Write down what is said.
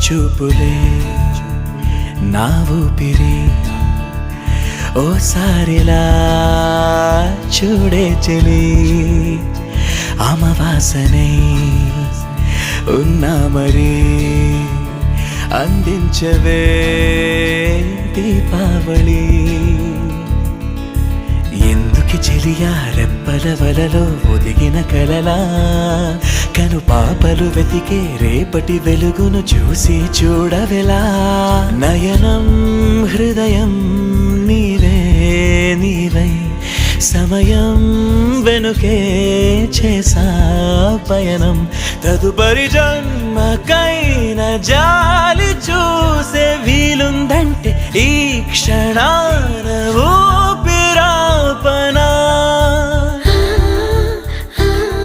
చూపులే నా ఊపిరి ఓసారిలా చూడే చెలి అమవాసనే ఉన్నా మరి అందించవే దీపావళి ఎందుకి చెలియా రెప్పల వలలో ఒదిగిన కలలా కను పాపలు వెతికే రేపటి వెలుగును చూసి చూడవెలా నయనం హృదయం నీవే నీవై సమయం వెనుకే చేసా పయనం తదుపరి జన్మకైన జాలి చూసే వీలుందంటే ఈ క్షణాన ఊపిరాపనా